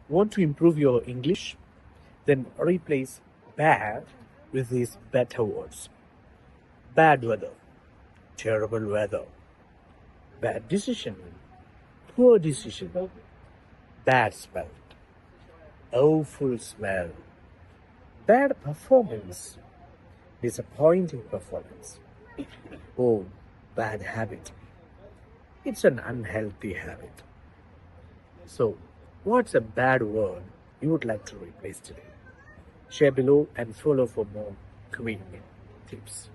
Want to improve your English? Then replace bad with these better words. Bad weather, terrible weather, bad decision, poor decision, bad smell, awful smell, bad performance, disappointing performance. Oh, bad habit. It's an unhealthy habit. So, what's a bad word you would like to replace today? Share below and follow for more quick tips.